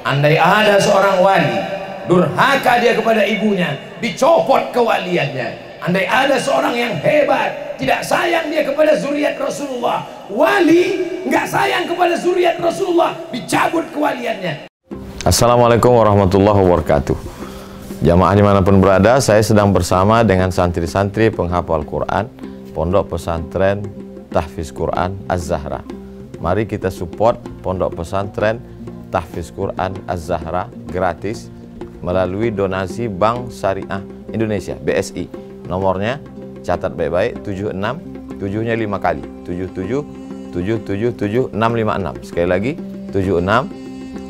Andai ada seorang wali durhaka dia kepada ibunya, dicopot kewaliannya. Andai ada seorang yang hebat, tidak sayang dia kepada zuriat Rasulullah, wali nggak sayang kepada zuriat Rasulullah, dicabut kewaliannya. Assalamualaikum warahmatullahi wabarakatuh. Jamaah dimanapun berada, saya sedang bersama dengan santri-santri penghafal Quran Pondok Pesantren Tahfiz Quran Az-Zahra. Mari kita support Pondok Pesantren Tahfiz Quran Az-Zahra gratis melalui donasi Bank Syariah Indonesia (BSI). Nomornya catat baik-baik, 76 7-nya 5 kali, 77 777 656. Sekali lagi, 76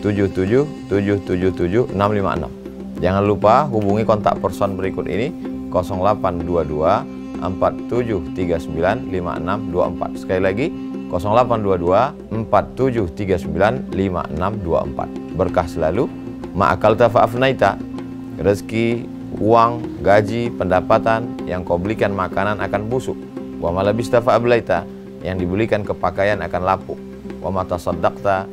77 777 656. Jangan lupa hubungi kontak person berikut ini, 0822 4739 5624. Sekali lagi, 0822 4739 5624. Berkah selalu, ma'akalta fa'afnaita. Rezeki, uang, gaji, pendapatan yang kau belikan makanan akan busuk. Wa malabista fa'ablaita, yang dibelikan kepakaian akan lapuk. Wa matasaddaqta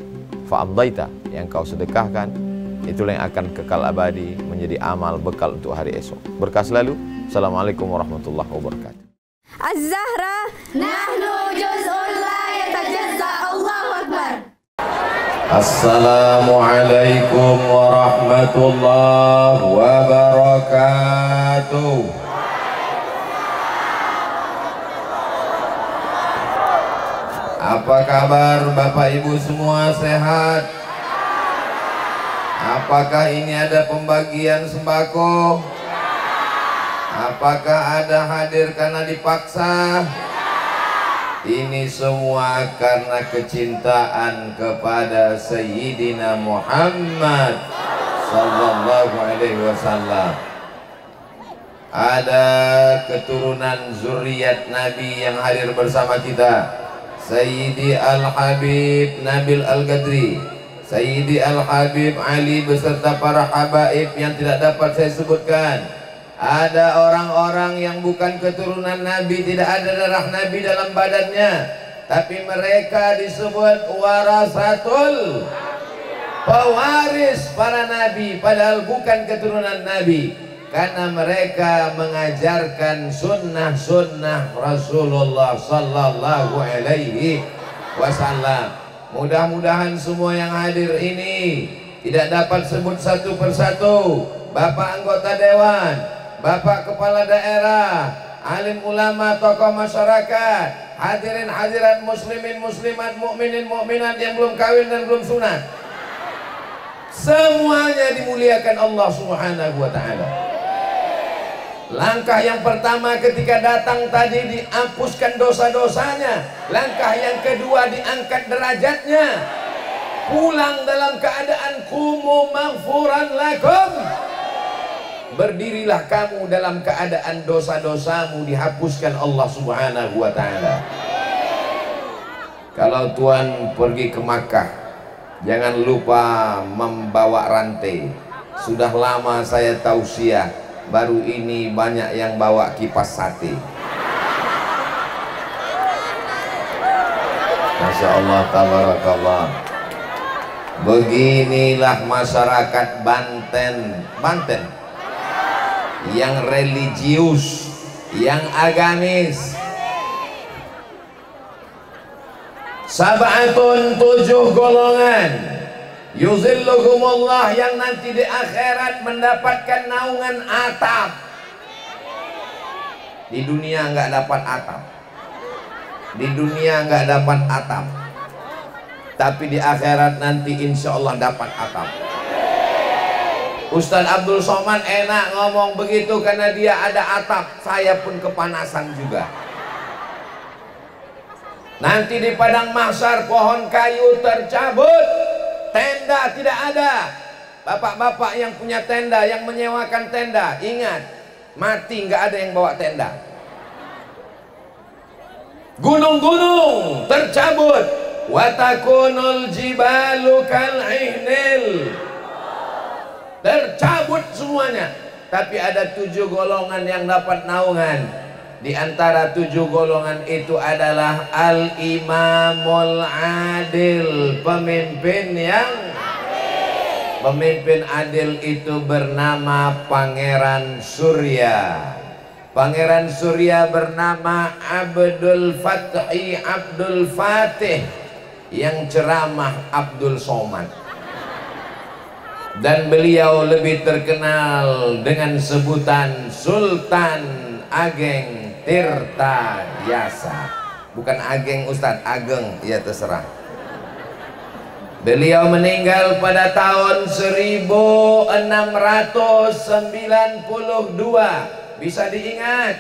fa'amdaita, yang kau sedekahkan itulah yang akan kekal abadi menjadi amal bekal untuk hari esok. Berkah selalu. Assalamualaikum warahmatullahi wabarakatuh. Az-Zahra nahnu juz'un la yatajazza. Allahu Akbar. Assalamualaikum warahmatullahi wabarakatuh. Apa kabar Bapak Ibu semua, sehat? Apakah ini ada pembagian sembako? Apakah ada hadir karena dipaksa? Ini semua karena kecintaan kepada Sayyidina Muhammad Sallallahu Alaihi Wasallam. Ada keturunan zuriat Nabi yang hadir bersama kita. Sayyidi Al-Habib Nabil Al-Gadri, Sayyidi Al-Habib Ali beserta para habaib yang tidak dapat saya sebutkan. Ada orang-orang yang bukan keturunan Nabi, tidak ada darah Nabi dalam badannya, tapi mereka disebut warasatul, pewaris para Nabi, padahal bukan keturunan Nabi, karena mereka mengajarkan sunnah-sunnah Rasulullah Sallallahu Alaihi Wasallam. Mudah-mudahan semua yang hadir ini tidak dapat sebut satu persatu. Bapak anggota dewan, Bapak kepala daerah, alim ulama, tokoh masyarakat, hadirin hadirat muslimin muslimat, mukminin mukminat yang belum kawin dan belum sunat, semuanya dimuliakan Allah Subhanahu wa ta'ala. Langkah yang pertama ketika datang tadi dihapuskan dosa-dosanya. Langkah yang kedua diangkat derajatnya. Pulang dalam keadaan kumu maghfuran lakum. Berdirilah kamu dalam keadaan dosa-dosamu dihapuskan Allah Subhanahu wa ta'ala. Kalau Tuhan pergi ke Makkah, jangan lupa membawa rantai. Sudah lama saya tausiah, baru ini banyak yang bawa kipas sate. Masya Allah, tabarakallah. Beginilah masyarakat Banten yang religius, yang agamis. Sab'atun, 7 golongan, yuzilluhumullah, yang nanti di akhirat mendapatkan naungan atap. Di dunia nggak dapat atap, di dunia nggak dapat atap, tapi di akhirat nanti insya Allah dapat atap. Ustadz Abdul Somad enak ngomong begitu karena dia ada atap. Saya pun kepanasan juga. Nanti di padang mahsyar pohon kayu tercabut, tenda tidak ada. Bapak-bapak yang punya tenda, yang menyewakan tenda, ingat, mati nggak ada yang bawa tenda. Gunung-gunung tercabut, watakunul jibalu kal'ihnil, tercabut semuanya. Tapi ada 7 golongan yang dapat naungan. Di antara 7 golongan itu adalah al-imamul adil, pemimpin yang Pemimpin adil itu bernama Pangeran Surya. Pangeran Surya bernama Abdul Fatih, yang ceramah Abdul Somad. Dan beliau lebih terkenal dengan sebutan Sultan Ageng Tirtayasa. Bukan Ageng Ustadz, Ageng, ya terserah. Beliau meninggal pada tahun 1692. Bisa diingat.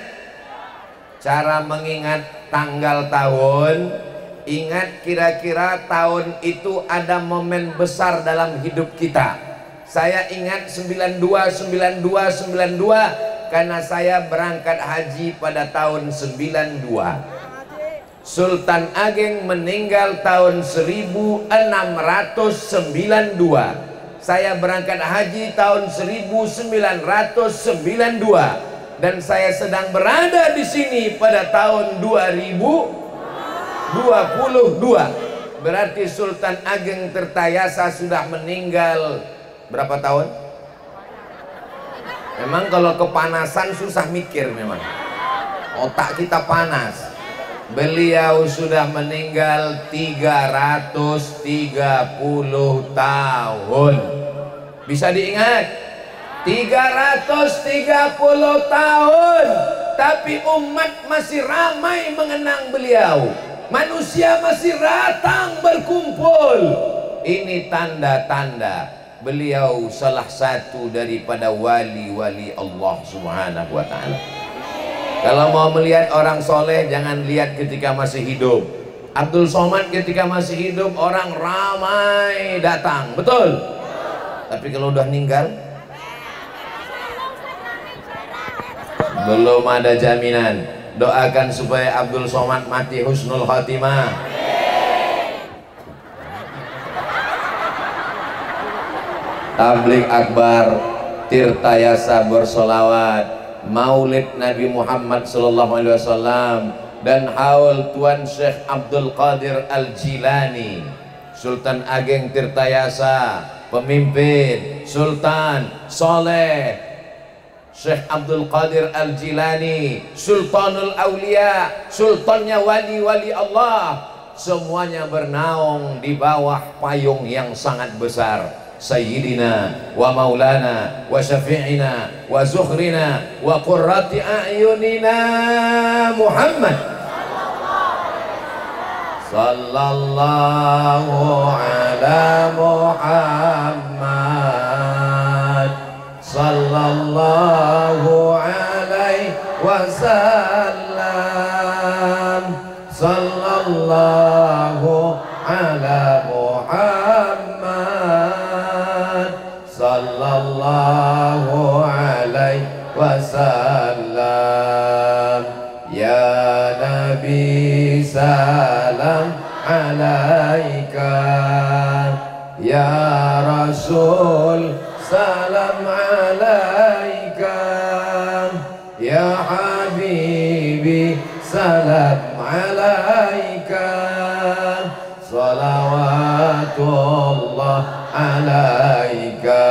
Cara mengingat tanggal tahun, ingat kira-kira tahun itu ada momen besar dalam hidup kita. Saya ingat 92 karena saya berangkat haji pada tahun 92. Sultan Ageng meninggal tahun 1692. Saya berangkat haji tahun 1992 dan saya sedang berada di sini pada tahun 2022. Berarti Sultan Ageng Tirtayasa sudah meninggal berapa tahun? Memang kalau kepanasan susah mikir memang. Otak kita panas. Beliau sudah meninggal 330 tahun. Bisa diingat? 330 tahun. Tapi umat masih ramai mengenang beliau. Manusia masih datang berkumpul. Ini tanda-tanda beliau salah satu daripada wali-wali Allah Subhanahu wa ta'ala. Kalau mau melihat orang soleh, jangan lihat ketika masih hidup. Abdul Somad ketika masih hidup orang ramai datang, betul? Tapi kalau udah meninggal, belum ada jaminan. Doakan supaya Abdul Somad mati husnul khatimah. Tabligh akbar, Tirtayasa bersolawat, Maulid Nabi Muhammad SAW, dan haul Tuan Syekh Abdul Qadir Al-Jilani. Sultan Ageng Tirtayasa, pemimpin, Sultan Soleh Syekh Abdul Qadir Al-Jilani, Sultanul Aulia, sultannya wali-wali Allah, semuanya bernaung di bawah payung yang sangat besar. Sayyidina wa maulana wa syafi'ina wa zuhrina wa qurrati a'yunina Muhammad sallallahu ala Muhammad sallallahu alaihi wasallam sallallahu ala Muhammad sallallahu alaihi wasallam. Ya Nabi salam alaika, ya Rasul salam alaika, ya Habibi salam alaika, salawatullah alaika.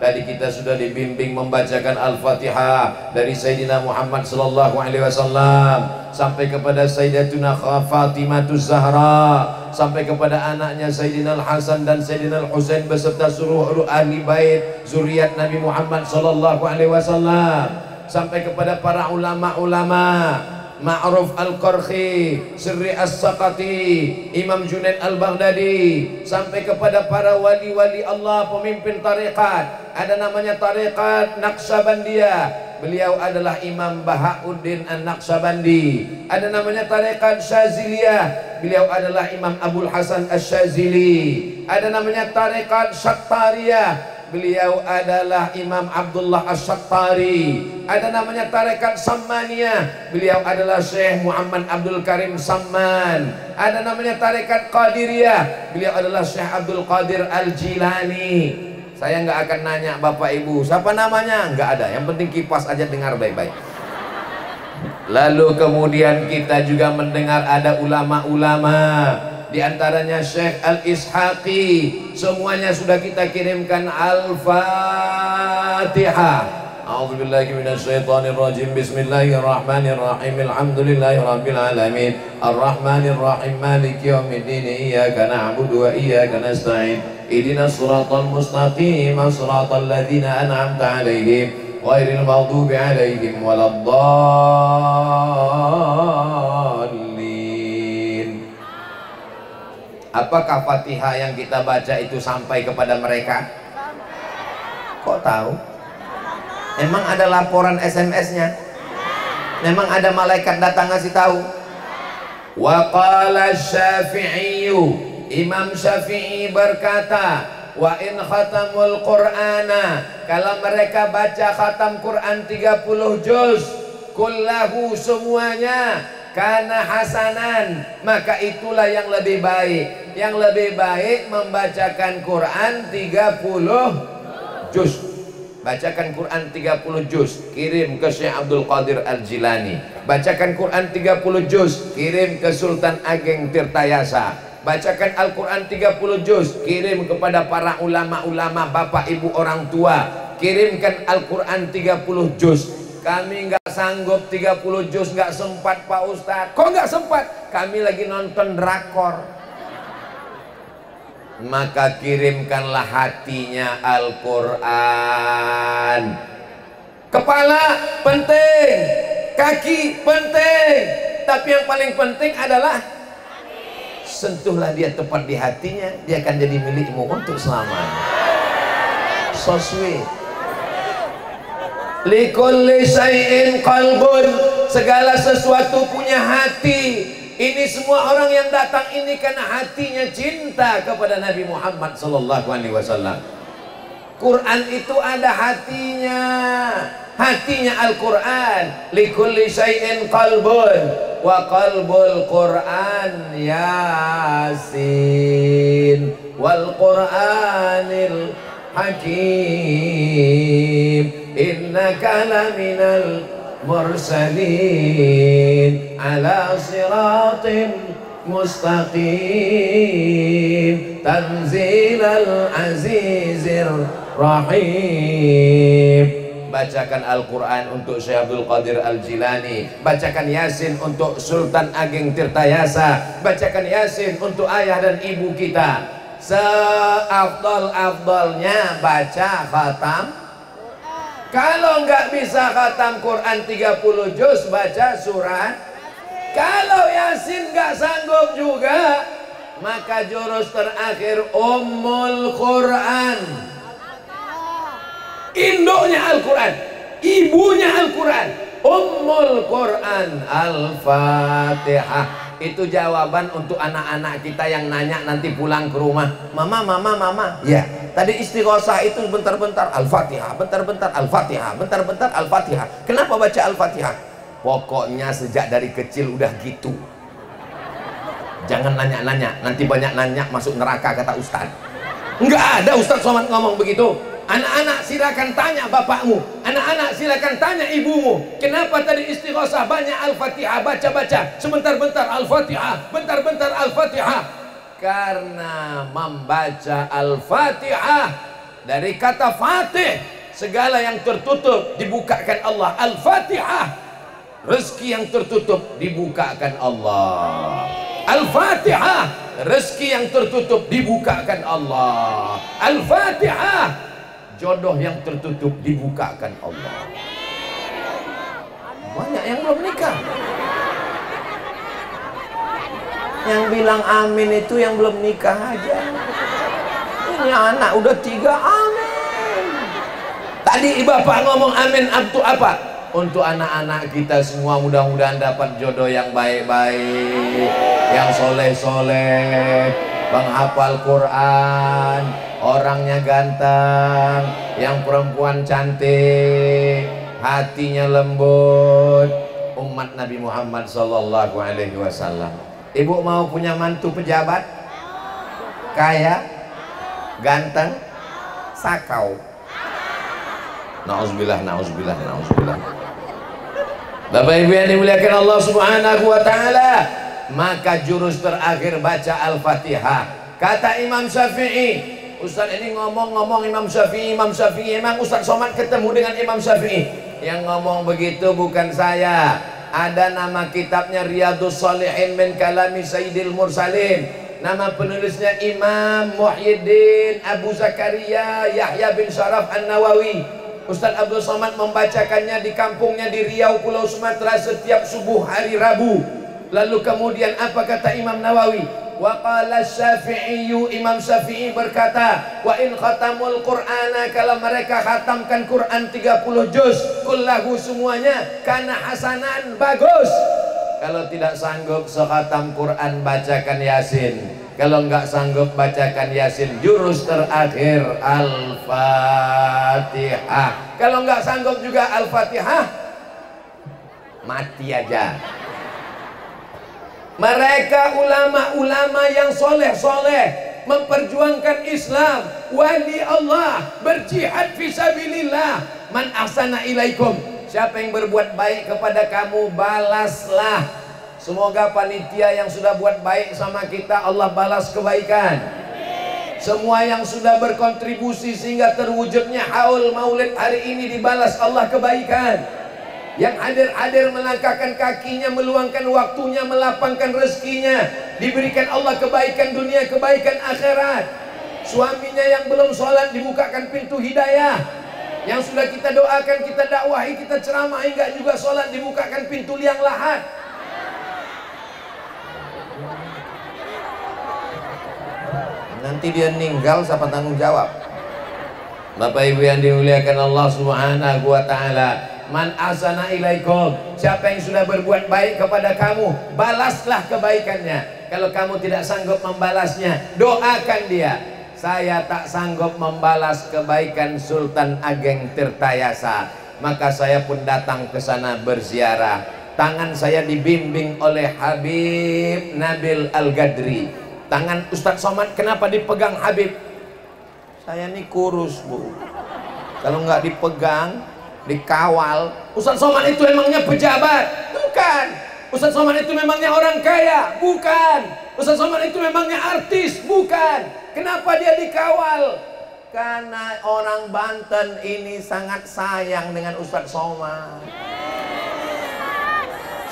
Tadi kita sudah dibimbing membacakan Al-Fatihah dari Sayyidina Muhammad sallallahu alaihi wasallam sampai kepada Sayyidatuna Fatimatuz Zahra, sampai kepada anaknya Sayyidina Al-Hasan dan Sayyidina Al-Husain beserta seluruh ahli bait zuriat Nabi Muhammad sallallahu alaihi wasallam, sampai kepada para ulama-ulama Ma'ruf Al-Qarhi, Sirri As-Saqati, Imam Junaid Al-Baghdadi, sampai kepada para wali-wali Allah, pemimpin tariqat. Ada namanya tariqat Naqsabandiyah, beliau adalah Imam Bahauddin An-Naqsabandi. Ada namanya tariqat Syaziliyah, beliau adalah Imam Abul Hasan Asy-Syazili. Ada namanya tariqat Syattariyah, beliau adalah Imam Abdullah Asy-Syattari. Ada namanya tarekat Sammaniyah, beliau adalah Syekh Muhammad Abdul Karim Samman. Ada namanya tarekat Qadiriyah, beliau adalah Syekh Abdul Qadir Al-Jilani. Saya nggak akan nanya Bapak Ibu siapa namanya, nggak ada, yang penting kipas aja, dengar baik-baik. Lalu kemudian kita juga mendengar ada ulama-ulama di antaranya Syekh Al-Ishaqi, semuanya sudah kita kirimkan. Al-Fatihah. A'udzubillahi minasyaitonirrajim. Bismillahirrahmanirrahim. Alhamdulillahirabbil alamin. Arrahmanirrahim. Maliki yaumiddin. Iyyaka na'budu wa iyyaka nasta'in. Ihdinas siratal mustaqim. Shiratal ladzina an'amta 'alaihim ghairil maghdubi 'alaihim waladdallin. Apakah Fatihah yang kita baca itu sampai kepada mereka? Kok tahu? Emang ada laporan SMS-nya? Memang ada malaikat datang ngasih tahu? Wa qala Syafi'i, Imam Syafi'i berkata, wa in khatamul Qur'ana, kalau mereka baca khatam Quran 30 juz, kullahu semuanya, kana hasanan, maka itulah yang lebih baik. Yang lebih baik membacakan Quran 30 juz. Bacakan Quran 30 juz, kirim ke Syekh Abdul Qadir Al-Jilani. Bacakan Quran 30 juz, kirim ke Sultan Ageng Tirtayasa. Bacakan Al-Quran 30 juz, kirim kepada para ulama-ulama, bapak ibu orang tua. Kirimkan Al-Quran 30 juz. Kami nggak sanggup 30 juz, nggak sempat Pak Ustadz. Kok nggak sempat? Kami lagi nonton drakor. Maka kirimkanlah hatinya Al-Quran. Kepala penting, kaki penting, tapi yang paling penting adalah sentuhlah dia tepat di hatinya, dia akan jadi milikmu untuk selamanya. So sweet. Likulli syai'in qalbun, segala sesuatu punya hati. Ini semua orang yang datang ini karena hatinya cinta kepada Nabi Muhammad SAW. Quran itu ada hatinya, hatinya Al-Quran. Likulli syai'in qalbun, wa qalbul Quran Yasin, wal Quranil Hakim, innaka laminal mursalin ala siratin mustaqim, tanzilal azizir rahim. Bacakan Al-Quran untuk Syekh Abdul Qadir Al-Jilani, bacakan Yasin untuk Sultan Ageng Tirtayasa, bacakan Yasin untuk ayah dan ibu kita. Seafdal-afdalnya baca khatam. Kalau nggak bisa khatam Quran 30 juz, baca surat. Kalau Yasin nggak sanggup juga, maka jurus terakhir Ummul Quran. Induknya Al-Quran, ibunya Al-Quran, Ummul Quran, Al-Fatihah. Itu jawaban untuk anak-anak kita yang nanya nanti pulang ke rumah, mama, ya tadi istighosah itu bentar-bentar Al-Fatihah, bentar-bentar Al-Fatihah, bentar-bentar Al-Fatihah. Kenapa baca Al-Fatihah? Pokoknya sejak dari kecil udah gitu. Jangan nanya-nanya, nanti banyak nanya masuk neraka kata Ustaz. Enggak ada Ustaz Somad ngomong begitu. Anak-anak silakan tanya bapakmu, anak-anak silakan tanya ibumu, kenapa tadi istighosah banyak Al-Fatihah, baca-baca, sebentar-bentar Al-Fatihah, bentar-bentar Al-Fatihah. Karena membaca Al-Fatihah dari kata Fatih, segala yang tertutup dibukakan Allah. Al-Fatihah, rezeki yang tertutup dibukakan Allah. Al-Fatihah, rezeki yang tertutup dibukakan Allah. Al-Fatihah, jodoh yang tertutup dibukakan Allah. Banyak yang belum nikah. Yang bilang amin itu yang belum nikah aja. Ini anak udah 3 amin. Tadi bapak ngomong amin untuk apa? Untuk anak-anak kita semua, mudah-mudahan dapat jodoh yang baik-baik, yang soleh-soleh, penghafal Quran, orangnya ganteng, yang perempuan cantik, hatinya lembut, umat Nabi Muhammad SAW. Ibu mau punya mantu pejabat, kaya, ganteng, sakau? Nauzubillah, nauzubillah, nauzubillah. Bapak Ibu yang dimuliakan Allah Subhanahu wa taala, maka jurus terakhir baca Al-Fatihah. Kata Imam Syafi'i, Ustaz ini ngomong-ngomong Imam Syafi'i, emang Ustaz Somad ketemu dengan Imam Syafi'i? Yang ngomong begitu bukan saya. Ada nama kitabnya Riyadhus Shalihin min Kalami Sayyidil Mursalin. Nama penulisnya Imam Muhyiddin Abu Zakaria Yahya bin Syaraf An-Nawawi. Ustaz Abdul Somad membacakannya di kampungnya di Riau, Pulau Sumatera setiap subuh hari Rabu. Lalu kemudian apa kata Imam Nawawi? Wa qala Syafi'i, Imam Syafi'i berkata, wa in khatamul Qur'ana, kalau mereka khatamkan Quran 30 juz kullahu semuanya, kana hasanan, bagus. Kalau tidak sanggup sekhatam Quran bacakan Yasin. Kalau enggak sanggup bacakan Yasin, jurus terakhir Al-Fatihah. Kalau enggak sanggup juga Al-Fatihah, mati aja. Mereka ulama-ulama yang soleh-soleh memperjuangkan Islam, wali Allah, berjihad fisabilillah. Man ahsana ilaikum, siapa yang berbuat baik kepada kamu, balaslah. Semoga panitia yang sudah buat baik sama kita, Allah balas kebaikan. Semua yang sudah berkontribusi sehingga terwujudnya haul maulid hari ini, dibalas Allah kebaikan. Yang hadir-hadir melangkahkan kakinya, meluangkan waktunya, melapangkan rezekinya, diberikan Allah kebaikan dunia, kebaikan akhirat. Suaminya yang belum sholat dibukakan pintu hidayah. Yang sudah kita doakan, kita dakwahi, kita ceramahi, enggak juga sholat, dibukakan pintu liang lahat. Nanti dia meninggal, siapa tanggung jawab? Bapak Ibu yang dimuliakan Allah Subhanahu wa Ta'ala, man ahsana ilaikum, siapa yang sudah berbuat baik kepada kamu, balaslah kebaikannya. Kalau kamu tidak sanggup membalasnya, doakan dia. Saya tak sanggup membalas kebaikan Sultan Ageng Tirtayasa, maka saya pun datang ke sana berziarah. Tangan saya dibimbing oleh Habib Nabil Al-Gadri. Tangan Ustadz Somad kenapa dipegang Habib? Saya ini kurus, Bu. Kalau nggak dipegang, dikawal. Ustadz Somad itu memangnya pejabat? Bukan. Ustadz Somad itu memangnya orang kaya? Bukan. Ustadz Somad itu memangnya artis? Bukan. Kenapa dia dikawal? Karena orang Banten ini sangat sayang dengan Ustadz Somad.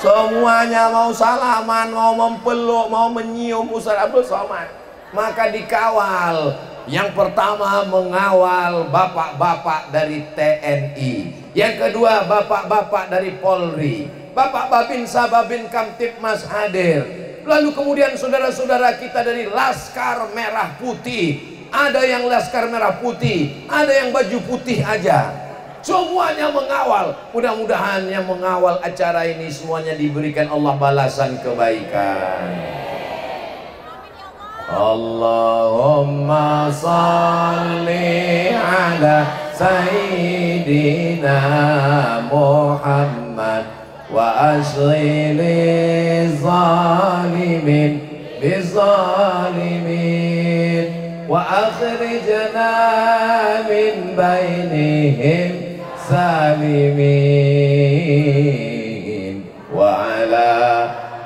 Semuanya mau salaman, mau mempeluk, mau menyium Ustaz Abdul Somad. Maka dikawal. Yang pertama mengawal bapak-bapak dari TNI. Yang kedua bapak-bapak dari Polri. Bapak Babinsa, Babin Kamtipmas hadir. Lalu kemudian saudara-saudara kita dari Laskar Merah Putih. Ada yang Laskar Merah Putih, ada yang baju putih aja. Semuanya mengawal. Mudah-mudahan yang mengawal acara ini semuanya diberikan Allah balasan kebaikan. Allahumma salli ala Sayyidina Muhammad wa asghili zalimin bizalimin wa akhrijna min bainihim salimin wa ala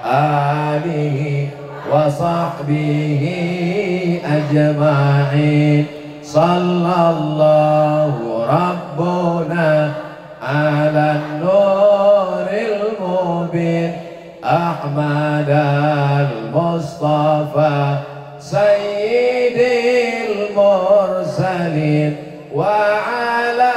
alihi wa sahbihi ajma'in. Sallallahu rabbuna ala nuril mubin Ahmad al-Mustafa sayyidil mursalin wa ala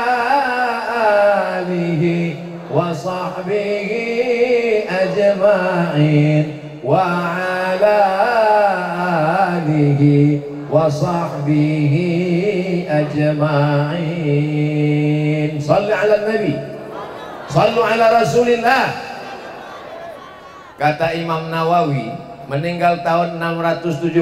alihi wa sahbihi ajma'in wa ala alihi wa sahbihi ajma'in. Salli ala nabi, sallu ala rasulillah. Kata Imam Nawawi, meninggal tahun 676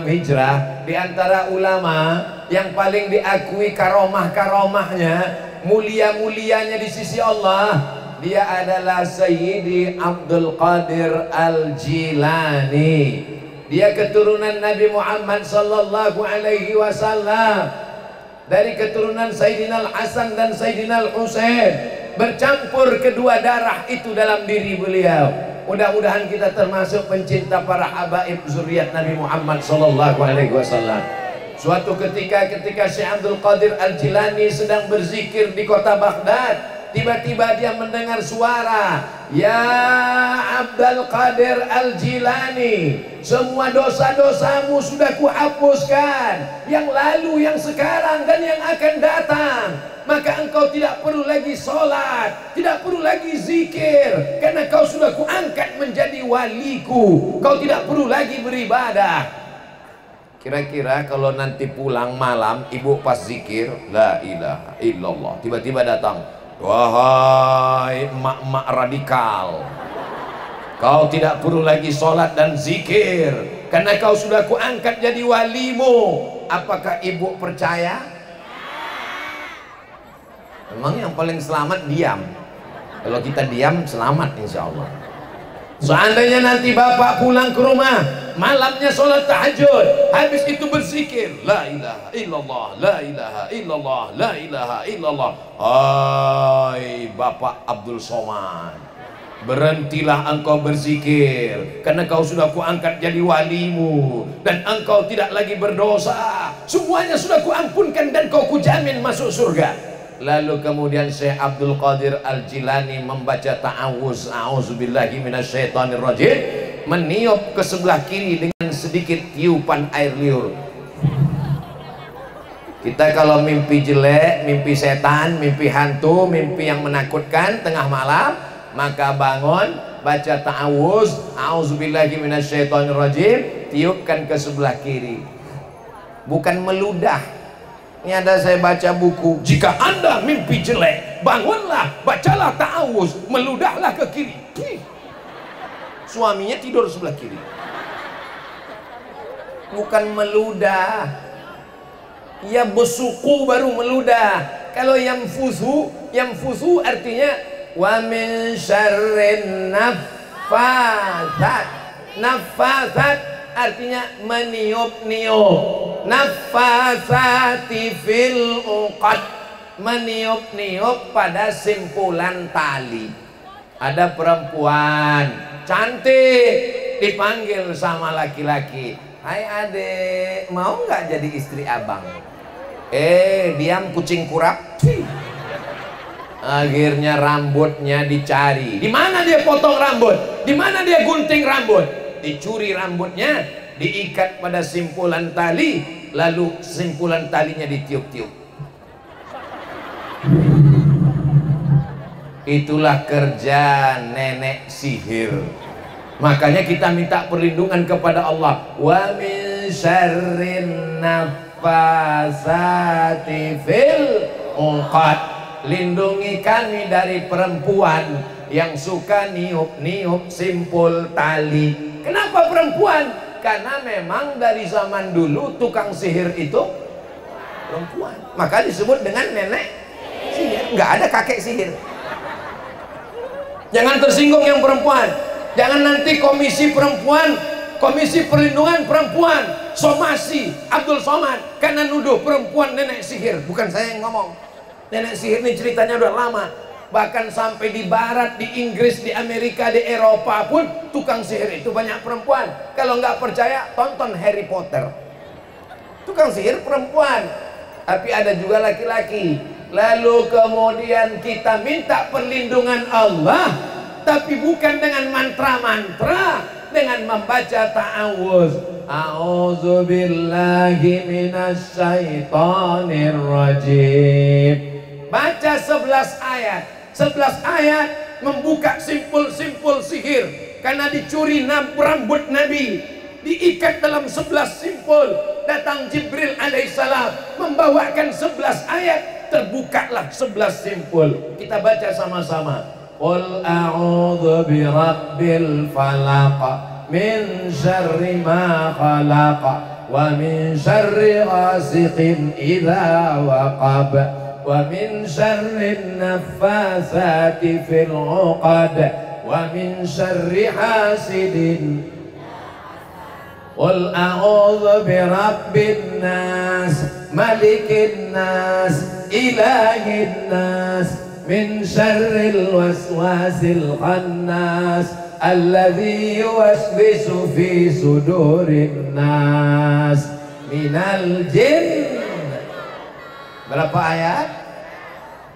Hijrah, di antara ulama yang paling diakui karomah-karomahnya, mulia-mulianya di sisi Allah, dia adalah Sayyidi Abdul Qadir Al-Jilani. Dia keturunan Nabi Muhammad sallallahu alaihi wasallam, dari keturunan Sayyidina Al-Hasan dan Sayyidina Al-Husain. Bercampur kedua darah itu dalam diri beliau. Mudah-mudahan kita termasuk pencinta para habaib zuriat Nabi Muhammad sallallahu alaihi wasallam. Suatu ketika Syekh Abdul Qadir Al-Jilani sedang berzikir di kota Baghdad, tiba-tiba dia mendengar suara, "Ya Abdul Qadir Al-Jilani, semua dosa-dosamu sudah kuhapuskan, yang lalu, yang sekarang, dan yang akan datang. Maka engkau tidak perlu lagi sholat, tidak perlu lagi zikir, karena kau sudah kuangkat menjadi waliku. Kau tidak perlu lagi beribadah." Kira-kira kalau nanti pulang malam, ibu pas zikir, la ilaha illallah, tiba-tiba datang, "Wahai emak-emak radikal, kau tidak perlu lagi sholat dan zikir, karena kau sudah kuangkat jadi walimu." Apakah ibu percaya? Memang yang paling selamat diam. Kalau kita diam, selamat insya Allah. Seandainya nanti bapak pulang ke rumah, malamnya sholat tahajud, habis itu berzikir, la ilaha illallah, la ilaha illallah, la ilaha illallah. Hai bapak Abdul Somad, berhentilah engkau berzikir, karena kau sudah kuangkat jadi walimu, dan engkau tidak lagi berdosa, semuanya sudah kuampunkan, dan kau kujamin masuk surga. Lalu kemudian Syekh Abdul Qadir Al-Jilani membaca ta'awuz, a'udzubillahi minasyaitonirrajim, meniup ke sebelah kiri dengan sedikit tiupan air liur. Kita kalau mimpi jelek, mimpi setan, mimpi hantu, mimpi yang menakutkan tengah malam, maka bangun, baca ta'awuz, a'udzubillahi minasyaitonirrajim, tiupkan ke sebelah kiri. Bukan meludah. Ini ada saya baca buku, jika anda mimpi jelek, bangunlah, bacalah ta'awuz, meludahlah ke kiri. Suaminya tidur sebelah kiri. Bukan meludah, ya besuku baru meludah. Kalau yang fusu artinya wa min syarrin nafasat artinya meniup-niup. Nafasati fil uqad, meniup-niup pada simpulan tali. Ada perempuan cantik dipanggil sama laki-laki, "Hai adek, mau nggak jadi istri abang?" Diam kucing kurap. Akhirnya rambutnya dicari. Di mana dia potong rambut? Di mana dia gunting rambut? Dicuri rambutnya, diikat pada simpulan tali, lalu simpulan talinya ditiup-tiup. Itulah kerja nenek sihir. Makanya kita minta perlindungan kepada Allah. Wa min syarrin nafasati fil uqad. Lindungi kami dari perempuan yang suka niup-niup simpul tali. Kenapa perempuan? Karena memang dari zaman dulu tukang sihir itu perempuan, maka disebut dengan nenek sihir. Nggak ada kakek sihir. Jangan tersinggung yang perempuan. Jangan nanti komisi perempuan, komisi perlindungan perempuan, somasi Abdul Somad karena nuduh perempuan nenek sihir. Bukan saya yang ngomong. Nenek sihir ini ceritanya udah lama. Bahkan sampai di barat, di Inggris, di Amerika, di Eropa pun tukang sihir itu banyak perempuan. Kalau nggak percaya, tonton Harry Potter. Tukang sihir perempuan, tapi ada juga laki-laki. Lalu kemudian kita minta perlindungan Allah, tapi bukan dengan mantra-mantra, dengan membaca ta'awuz. A'udzubillahi minasyaitonir rajim. Baca 11 ayat. 11 ayat membuka simpul-simpul sihir. Karena dicuri rambut Nabi, diikat dalam 11 simpul. Datang Jibril alaihissalam membawakan 11 ayat, terbukalah 11 simpul. Kita baca sama-sama. Qul a'udzu birabbil falaq min syarri ma khalaq wa min syarri ghasiqin idza waqab wa min syarrin naffasati fil 'uqad wa min syarri hasidin. Qul a'udzu birabbin nas malikin nas ilahin nas min syarril waswasil khannas alladzi yuwaswisu fi sudurin nas minal jin. Berapa ayat?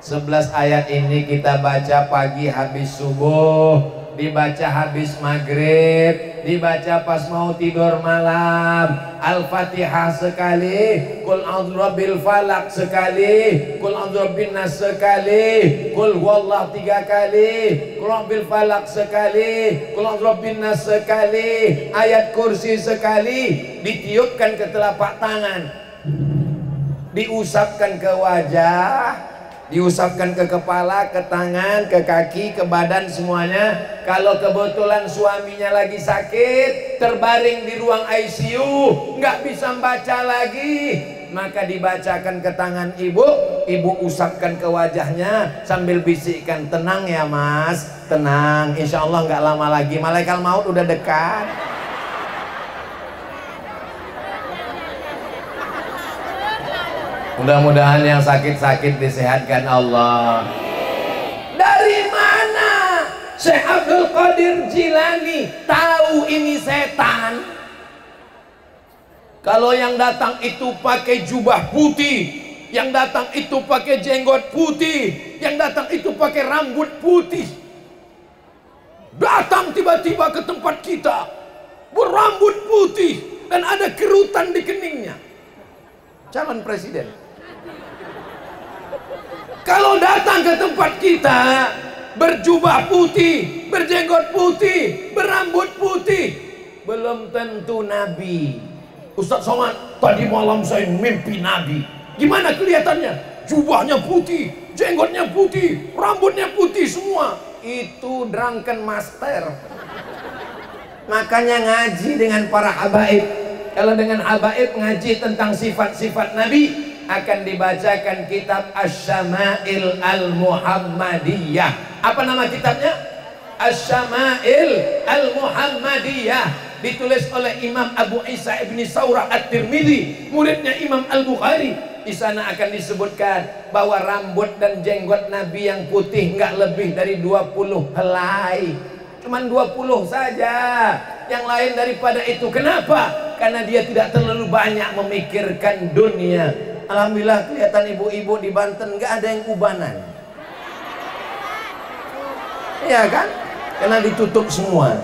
11 ayat ini kita baca pagi habis subuh, dibaca habis maghrib, dibaca pas mau tidur malam. Al-Fatihah sekali, Qul a'udzu birabbil falaq sekali, Qul a'udzu birabbin nas sekali, Qul huwallahu 3 kali, Qul a'udzu bil falaq sekali, Qul a'udzu birabbin nas sekali, ayat kursi sekali. Ditiupkan ke telapak tangan, diusapkan ke wajah, diusapkan ke kepala, ke tangan, ke kaki, ke badan semuanya. Kalau kebetulan suaminya lagi sakit, terbaring di ruang ICU, nggak bisa baca lagi, maka dibacakan ke tangan ibu, ibu usapkan ke wajahnya sambil bisikkan, tenang ya mas, tenang, insya Allah nggak lama lagi malaikat maut udah dekat. Mudah-mudahan yang sakit-sakit disehatkan Allah. Dari mana Syekh Abdul Qadir Jilani tahu ini setan? Kalau yang datang itu pakai jubah putih, yang datang itu pakai jenggot putih, yang datang itu pakai rambut putih, datang tiba-tiba ke tempat kita berambut putih dan ada kerutan di keningnya, calon presiden. Kalau datang ke tempat kita berjubah putih, berjenggot putih, berambut putih, belum tentu Nabi. Ustaz Somad, tadi malam saya mimpi Nabi. Gimana kelihatannya? Jubahnya putih, jenggotnya putih, rambutnya putih semua. Itu drunken master. Makanya ngaji dengan para habaib. Kalau dengan habaib ngaji tentang sifat-sifat Nabi, akan dibacakan kitab Asy-Syama'il Al-Muhammadiyah. Apa nama kitabnya? Asy-Syama'il Al-Muhammadiyah. Ditulis oleh Imam Abu Isa ibn Saurah At-Tirmidzi, muridnya Imam Al-Bukhari. Di sana akan disebutkan bahwa rambut dan jenggot Nabi yang putih nggak lebih dari 20 helai. Cuman 20 saja. Yang lain daripada itu. Kenapa? Karena dia tidak terlalu banyak memikirkan dunia. Alhamdulillah kelihatan ibu-ibu di Banten nggak ada yang ubanan. Iya kan? Karena ditutup semua.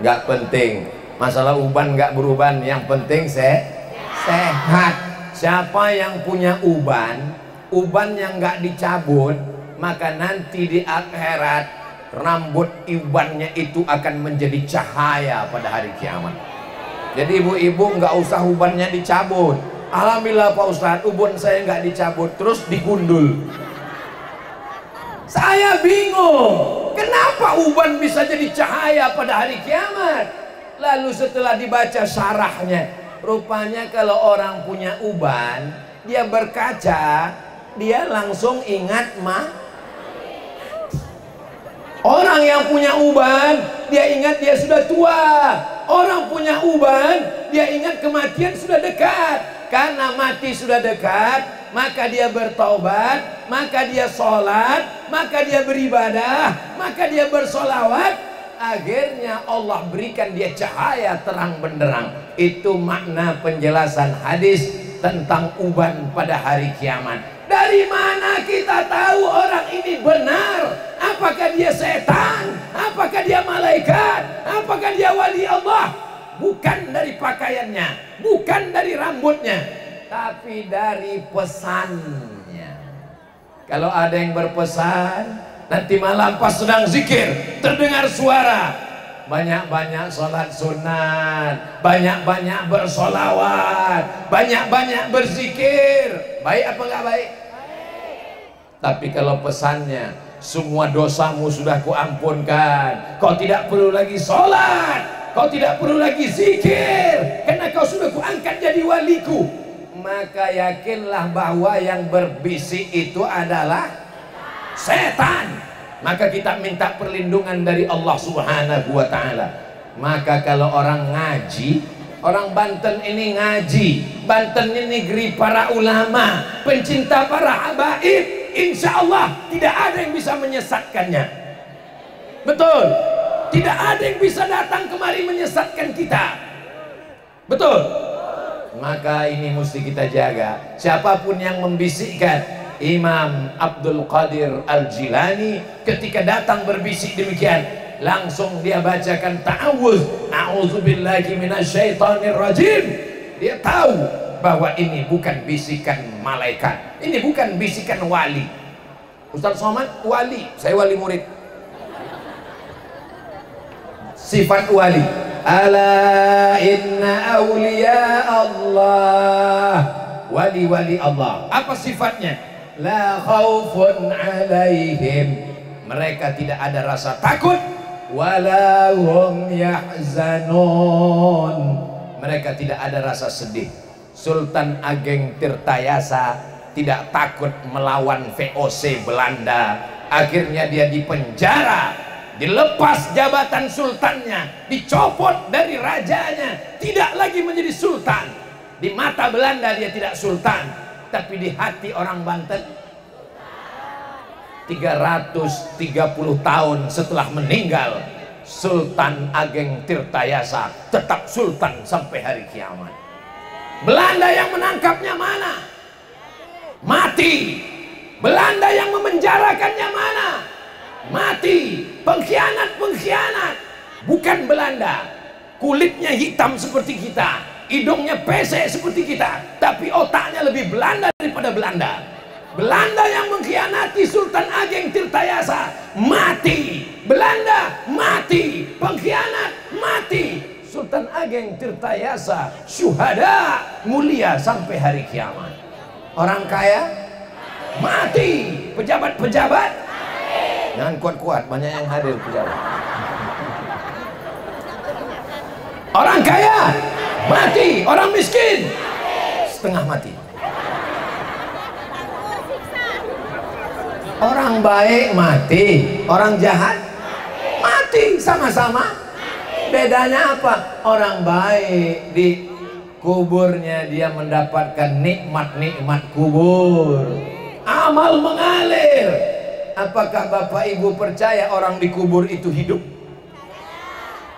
Nggak penting. Masalah uban nggak beruban. Yang penting sehat. Siapa yang punya uban yang nggak dicabut, maka nanti di akhirat rambut ubannya itu akan menjadi cahaya pada hari kiamat. Jadi ibu-ibu nggak usah ubannya dicabut. Alhamdulillah Pak Ustadz, ubun saya nggak dicabut, terus digundul. Saya bingung, kenapa uban bisa jadi cahaya pada hari kiamat? Lalu setelah dibaca syarahnya, rupanya kalau orang punya uban, dia berkaca, dia langsung ingat Orang yang punya uban, dia ingat dia sudah tua. Orang punya uban, dia ingat kematian sudah dekat. Karena mati sudah dekat, maka dia bertaubat, maka dia sholat, maka dia beribadah, maka dia bersolawat. Akhirnya Allah berikan dia cahaya terang benderang. Itu makna penjelasan hadis tentang uban pada hari kiamat. Dari mana kita tahu orang ini benar? Apakah dia setan? Apakah dia malaikat? Apakah dia wali Allah? Bukan dari pakaiannya, bukan dari rambutnya, tapi dari pesannya. Kalau ada yang berpesan, nanti malam pas sedang zikir, terdengar suara, banyak-banyak sholat sunat, banyak-banyak bersolawat, banyak-banyak berzikir. Baik apa enggak baik? Tapi kalau pesannya, semua dosamu sudah kuampunkan, kau tidak perlu lagi sholat, kau tidak perlu lagi zikir, karena kau sudah kuangkat jadi waliku, maka yakinlah bahwa yang berbisik itu adalah setan. Maka kita minta perlindungan dari Allah Subhanahu wa ta'ala. Maka kalau orang ngaji, orang Banten ini ngaji, Banten ini negeri para ulama, pencinta para habaib, insya Allah tidak ada yang bisa menyesatkannya. Betul. Tidak ada yang bisa datang kemari menyesatkan kita. Betul. Maka ini mesti kita jaga. Siapapun yang membisikkan, Imam Abdul Qadir Al-Jilani ketika datang berbisik demikian, langsung dia bacakan ta'awuz, a'udzubillahi minasyaitonir rajim. Dia tahu bahwa ini bukan bisikan malaikat, ini bukan bisikan wali. Ustaz Somad wali, saya wali murid. Sifat wali, ala inna awliya Allah, wali-wali Allah. Apa sifatnya? La khaufun alaihim, mereka tidak ada rasa takut. Wala hum yahzanun, mereka tidak ada rasa sedih. Sultan Ageng Tirtayasa tidak takut melawan VOC Belanda. Akhirnya dia dipenjara, dilepas jabatan sultannya, dicopot dari rajanya, tidak lagi menjadi sultan. Di mata Belanda dia tidak sultan, tapi di hati orang Banten 330 tahun setelah meninggal, Sultan Ageng Tirtayasa tetap sultan sampai hari kiamat. Belanda yang menangkapnya mana? Mati. Belanda yang memenjarakannya mana? Mati. Pengkhianat-pengkhianat. Bukan Belanda, kulitnya hitam seperti kita, hidungnya pesek seperti kita, tapi otaknya lebih Belanda daripada Belanda. Belanda yang mengkhianati Sultan Ageng Tirtayasa mati. Belanda mati. Pengkhianat mati. Sultan Ageng Tirtayasa syuhada mulia sampai hari kiamat. Orang kaya mati. Pejabat-pejabat jangan kuat-kuat, banyak yang hadir pejabat. Orang kaya mati. Orang miskin setengah mati. Orang baik mati, orang jahat mati, sama-sama. Bedanya apa? Orang baik di kuburnya dia mendapatkan nikmat-nikmat kubur, amal mengalir. Apakah Bapak Ibu percaya orang di kubur itu hidup?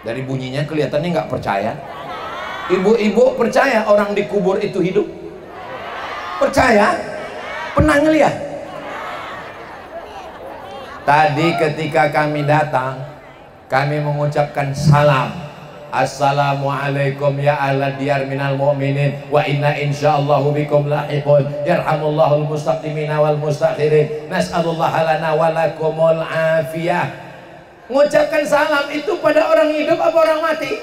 Dari bunyinya kelihatannya nggak percaya. Ibu-ibu percaya orang di kubur itu hidup? Percaya? Pernah ngeliat? Tadi ketika kami datang, kami mengucapkan salam. Assalamualaikum ya ahla diyar minal mu'minin wa inna insyaallahu bikum lahiqun. Yarhamullahul mustaqimina wal mustakhirin. Nas'alullaha lana wa lakumul afiyah. Mengucapkan salam itu pada orang hidup apa orang mati?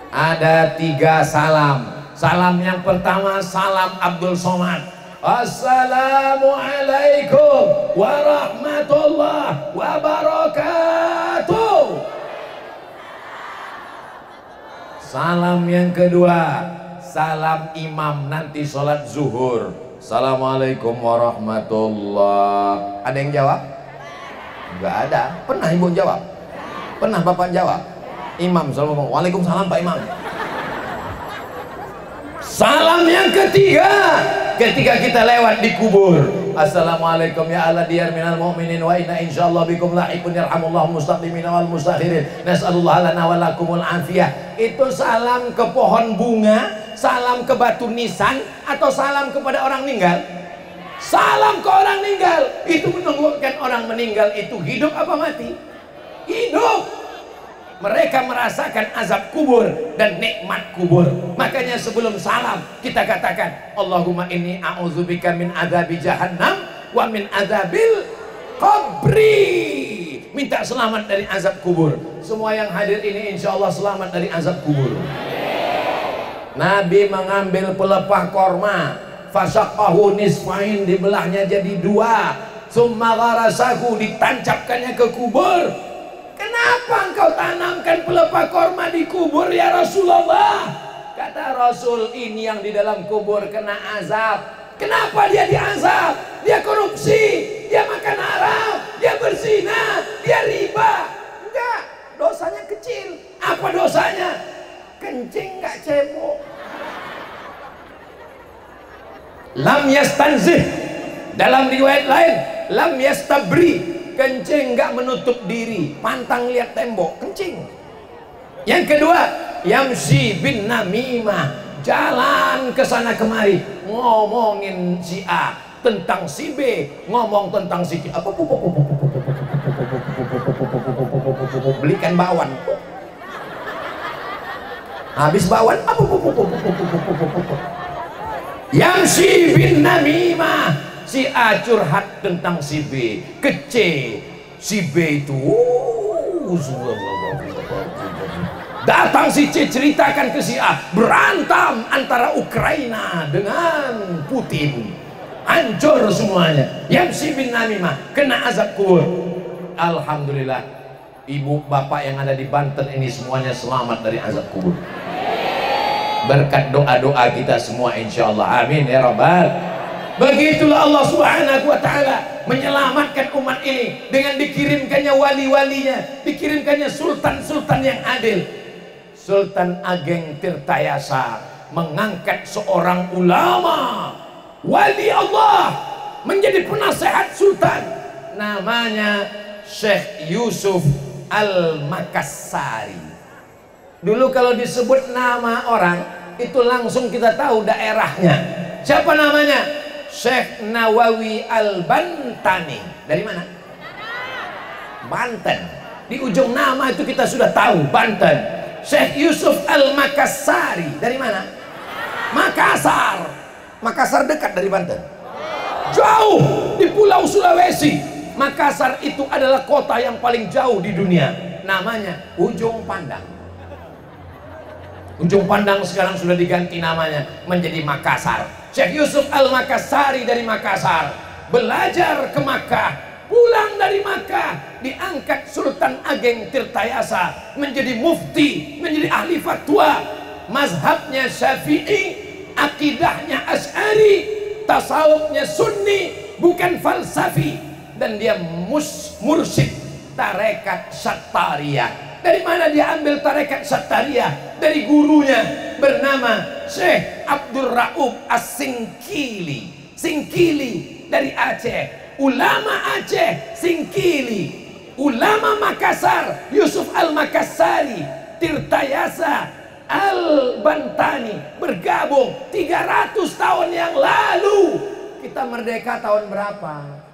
Ada 3 salam. Salam yang pertama salam Abdul Somad. Assalamualaikum warahmatullahi wabarakatuh. Salam yang kedua, salam imam nanti sholat zuhur. Assalamualaikum warahmatullahi. Ada yang jawab? Enggak ada. Pernah ibu jawab? Pernah bapak jawab? Imam assalamualaikum. Waalaikumsalam Pak Imam. Salam yang ketiga, ketika kita lewat di kubur. Assalamualaikum ya ala diyar minal mu'minin wa inna insyaallah bikum lahiqun yarhamullahu mustaqimina wal mustakhirin. Nas'alullaha lana wa lakumul afiyah. Itu salam ke pohon bunga, salam ke batu nisan, atau salam kepada orang meninggal? Salam ke orang meninggal. Itu menunjukkan orang meninggal itu hidup apa mati? Hidup. Mereka merasakan azab kubur dan nikmat kubur. Makanya sebelum salam kita katakan Allahumma inni a'udzubika min adzabi jahannam wa min adzabil qabri. Minta selamat dari azab kubur. Semua yang hadir ini insya Allah selamat dari azab kubur. Nabi mengambil pelepah korma, fasaqahu nisfain, dibelahnya jadi 2, summa gharasahu, ditancapkannya ke kubur. Kenapa engkau tanamkan pelepah korma di kubur ya Rasulullah? Kata Rasul, ini yang di dalam kubur kena azab. Kenapa dia diazab? Dia korupsi, dia makan haram, dia berzina, dia riba. Enggak, dosanya kecil. Apa dosanya? Kencing nggak cebok. Lam yastanzih. Dalam riwayat lain, lam yastabri, kencing nggak menutup diri, pantang lihat tembok, kencing. Yang kedua, yamsi bin namimah, jalan ke sana kemari ngomongin si A tentang si B, ngomong tentang si C. Apa belikan bakwan, habis bakwan yamsi bin namimah, si A curhat tentang si B ke C, si B itu datang si C ceritakan ke si A, berantem antara Ukraina dengan Putin, hancur semuanya. Yamsi bin namimah, kena azab kubur. Alhamdulillah, ibu bapak yang ada di Banten ini semuanya selamat dari azab kubur berkat doa-doa kita semua, insyaallah. Amin ya rabbal. Begitulah Allah subhanahu wa ta'ala menyelamatkan umat ini dengan dikirimkannya wali-walinya, dikirimkannya sultan-sultan yang adil. Sultan Ageng Tirtayasa mengangkat seorang ulama wali Allah menjadi penasehat sultan, namanya Syekh Yusuf Al-Makassari. Dulu kalau disebut nama orang itu langsung kita tahu daerahnya. Siapa namanya? Syekh Nawawi Al-Bantani. Dari mana? Banten. Di ujung nama itu kita sudah tahu, Banten. Syekh Yusuf Al-Makassari. Dari mana? Makassar. Makassar dekat dari Banten. Jauh di Pulau Sulawesi. Makassar itu adalah kota yang paling jauh di dunia. Namanya Ujung Pandang. Ujung Pandang sekarang sudah diganti namanya menjadi Makassar. Syekh Yusuf Al-Makassari dari Makassar belajar ke Makkah, pulang dari Makkah diangkat Sultan Ageng Tirtayasa menjadi mufti, menjadi ahli fatwa. Mazhabnya Syafi'i, akidahnya Asy'ari, tasawufnya Sunni, bukan falsafi, dan dia mursyid tarekat Sattariyah. Dari mana dia ambil tarekat Sattariyah? Dari gurunya bernama Syekh Abdul Rauf As-Singkili. Singkili dari Aceh, ulama Aceh, Singkili. Ulama Makassar, Yusuf Al-Makassari, Tirtayasa Al-Bantani bergabung 300 tahun yang lalu. Kita merdeka tahun berapa?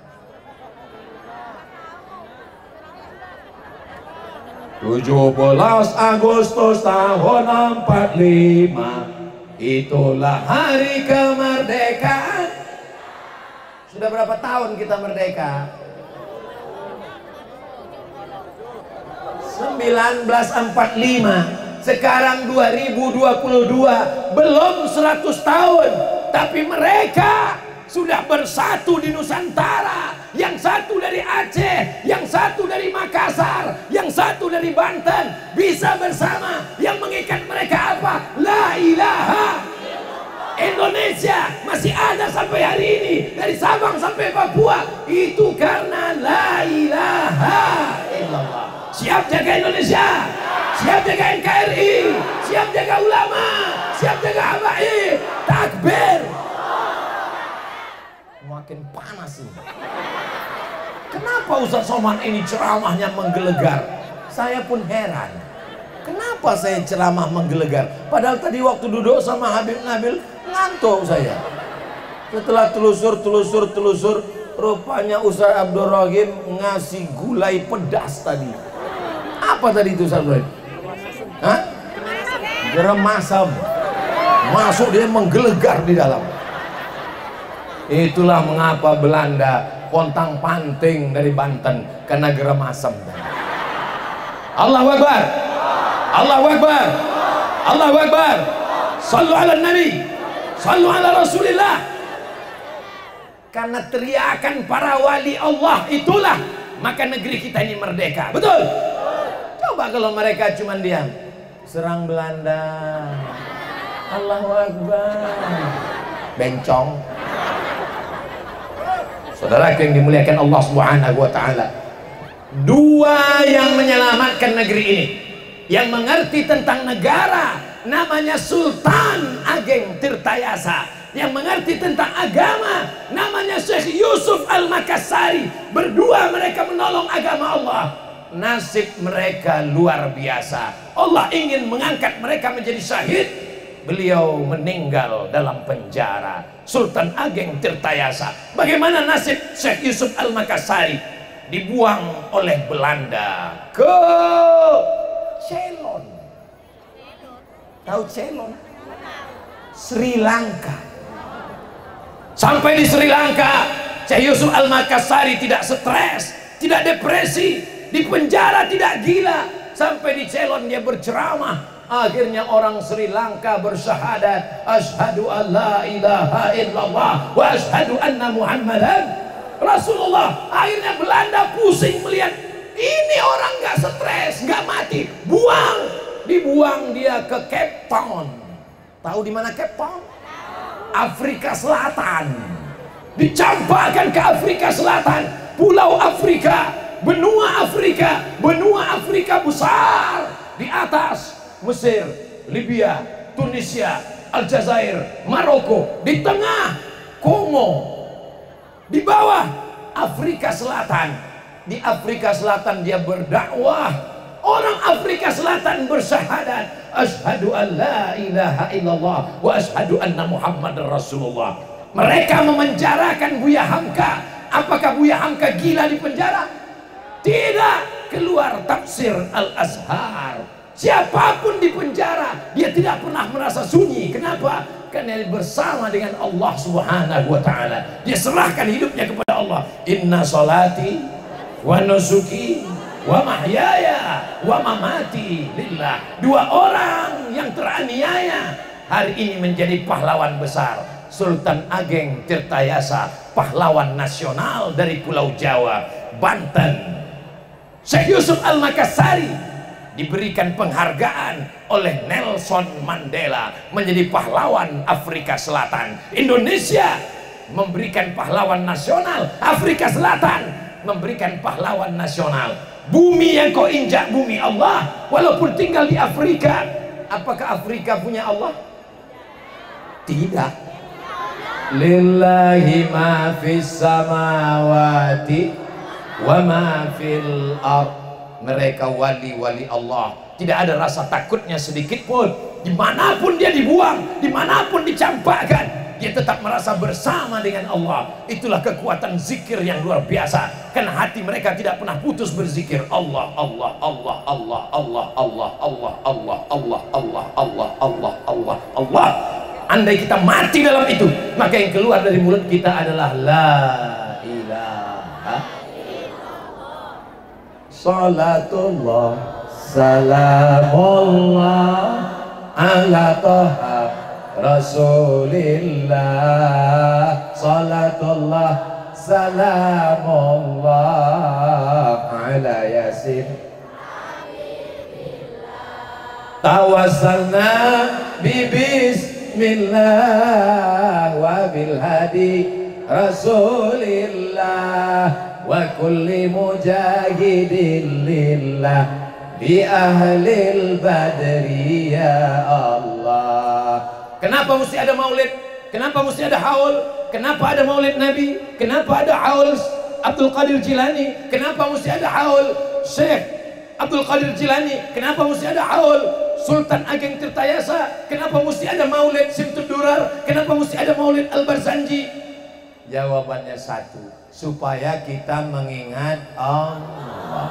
17 Agustus tahun 45, itulah hari kemerdekaan. Sudah berapa tahun kita merdeka? 1945. Sekarang 2022, belum 100 tahun, tapi mereka sudah bersatu di Nusantara. Yang satu dari Aceh, yang satu dari Makassar, yang satu dari Banten, bisa bersama. Yang mengikat mereka apa? La ilaha. Indonesia masih ada sampai hari ini, dari Sabang sampai Papua, itu karena la ilaha illallah. Siap jaga Indonesia, siap jaga NKRI, siap jaga ulama, siap jaga habaib. Takbir. Makin panas ini. Kenapa Ustaz Somad ini ceramahnya menggelegar? Saya pun heran. Kenapa saya ceramah menggelegar? Padahal tadi waktu duduk sama Habib Nabil ngantuk saya. Setelah telusur, rupanya Ustaz Abdul Rahim ngasih gulai pedas tadi. Apa tadi itu Ustaz Rahim? Hah? Garam masam. Masuk dia menggelegar di dalam. Itulah mengapa Belanda pontang panting dari Banten karena garam asam. Allahu Akbar, Allahu Akbar, Allahu Akbar. Sallu ala Nabi, sallu ala Rasulillah. Karena teriakan para wali Allah itulah maka negeri kita ini merdeka. Betul? Coba kalau mereka cuma diam, serang Belanda. Allahu Akbar. Bencong. Saudara yang dimuliakan Allah Subhanahu wa ta'ala, dua yang menyelamatkan negeri ini, yang mengerti tentang negara, namanya Sultan Ageng Tirtayasa, yang mengerti tentang agama, namanya Syekh Yusuf Al-Makassari. Berdua mereka menolong agama Allah. Nasib mereka luar biasa. Allah ingin mengangkat mereka menjadi syahid. Beliau meninggal dalam penjara. Sultan Ageng Tirtayasa. Bagaimana nasib Syekh Yusuf Al-Makassari? Dibuang oleh Belanda ke Ceylon. Tahu Ceylon? Sri Lanka. Sampai di Sri Lanka, Syekh Yusuf Al-Makassari tidak stres, tidak depresi, di penjara tidak gila. Sampai di Ceylon dia berceramah. Akhirnya orang Sri Lanka bersyahadat, asyhadu an la ilaha illallah wa asyhadu anna Muhammadan Rasulullah. Akhirnya Belanda pusing melihat ini orang nggak stres, nggak mati, dibuang dia ke Cape Town. Tahu di mana Cape Town? Afrika Selatan. Dicampakkan ke Afrika Selatan, pulau Afrika, benua Afrika besar. Di atas Mesir, Libya, Tunisia, Aljazair, Maroko. Di tengah Kongo. Di bawah Afrika Selatan. Di Afrika Selatan dia berdakwah. Orang Afrika Selatan bersyahadat, asyhadu an la ilaha illallah wa asyhadu anna Muhammadar Rasulullah. Mereka memenjarakan Buya Hamka. Apakah Buya Hamka gila di penjara? Tidak. Keluar tafsir Al-Azhar. Siapapun di penjara, dia tidak pernah merasa sunyi. Kenapa? Karena dia bersama dengan Allah Subhanahu wa ta'ala. Dia serahkan hidupnya kepada Allah. Inna salati wa nusuki wa mahyaya wa mamati lillah. Dua orang yang teraniaya hari ini menjadi pahlawan besar. Sultan Ageng Tirtayasa, pahlawan nasional dari Pulau Jawa, Banten. Syekh Yusuf Al-Makassari diberikan penghargaan oleh Nelson Mandela menjadi pahlawan Afrika Selatan. Indonesia memberikan pahlawan nasional, Afrika Selatan memberikan pahlawan nasional. Bumi yang kau injak bumi Allah, walaupun tinggal di Afrika. Apakah Afrika punya Allah? Tidak. Lillahi ma fis samawati wa ma fil ardh. Mereka wali-wali Allah. Tidak ada rasa takutnya sedikit pun. Dimanapun dia dibuang, dimanapun dicampakkan, dia tetap merasa bersama dengan Allah. Itulah kekuatan zikir yang luar biasa. Karena hati mereka tidak pernah putus berzikir. Allah, Allah, Allah, Allah, Allah, Allah, Allah, Allah, Allah, Allah, Allah, Allah, Allah, Allah. Andai kita mati dalam itu, maka yang keluar dari mulut kita adalah la ilaha. Salatullah, salamullah ala toha Rasulillah. Salatullah, salamullah ala yasin. Tawassalna bismillah wa bilhadi Rasulillah wa kulli mujahidin lillah bi ahlil badri ya Allah. Kenapa mesti ada maulid? Kenapa mesti ada haul? Kenapa ada maulid Nabi? Kenapa ada haul Abdul Qadir Jilani? Kenapa mesti ada haul Syekh Abdul Qadir Jilani? Kenapa mesti ada haul Sultan Ageng Tirtayasa? Kenapa mesti ada maulid Simtud Durar? Kenapa mesti ada maulid Al-Barzanji? Jawabannya satu, supaya kita mengingat Allah.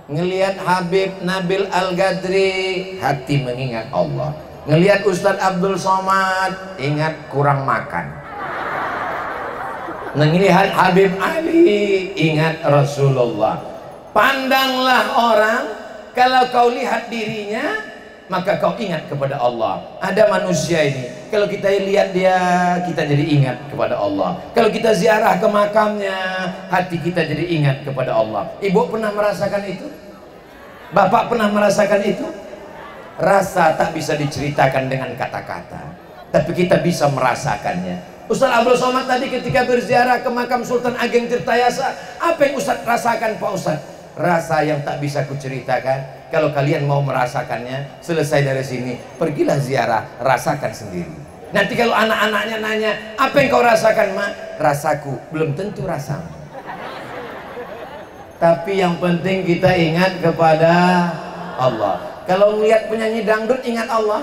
Ngelihat Habib Nabil Al-Gadri, hati mengingat Allah. Ngelihat Ustadz Abdul Somad, ingat kurang makan. Ngelihat Habib Ali, ingat Rasulullah. Pandanglah orang, kalau kau lihat dirinya, maka kau ingat kepada Allah. Ada manusia ini, kalau kita lihat dia, kita jadi ingat kepada Allah. Kalau kita ziarah ke makamnya, hati kita jadi ingat kepada Allah. Ibu pernah merasakan itu? Bapak pernah merasakan itu? Rasa tak bisa diceritakan dengan kata-kata, tapi kita bisa merasakannya. Ustaz Abdul Somad tadi ketika berziarah ke makam Sultan Ageng Tirtayasa, apa yang Ustaz rasakan Pak Ustaz? Rasa yang tak bisa kuceritakan. Kalau kalian mau merasakannya, selesai dari sini, pergilah ziarah, rasakan sendiri. Nanti kalau anak-anaknya nanya, apa yang kau rasakan, Mak? Rasaku, belum tentu rasamu. Tapi yang penting kita ingat kepada Allah. Kalau ngelihat penyanyi dangdut, ingat Allah.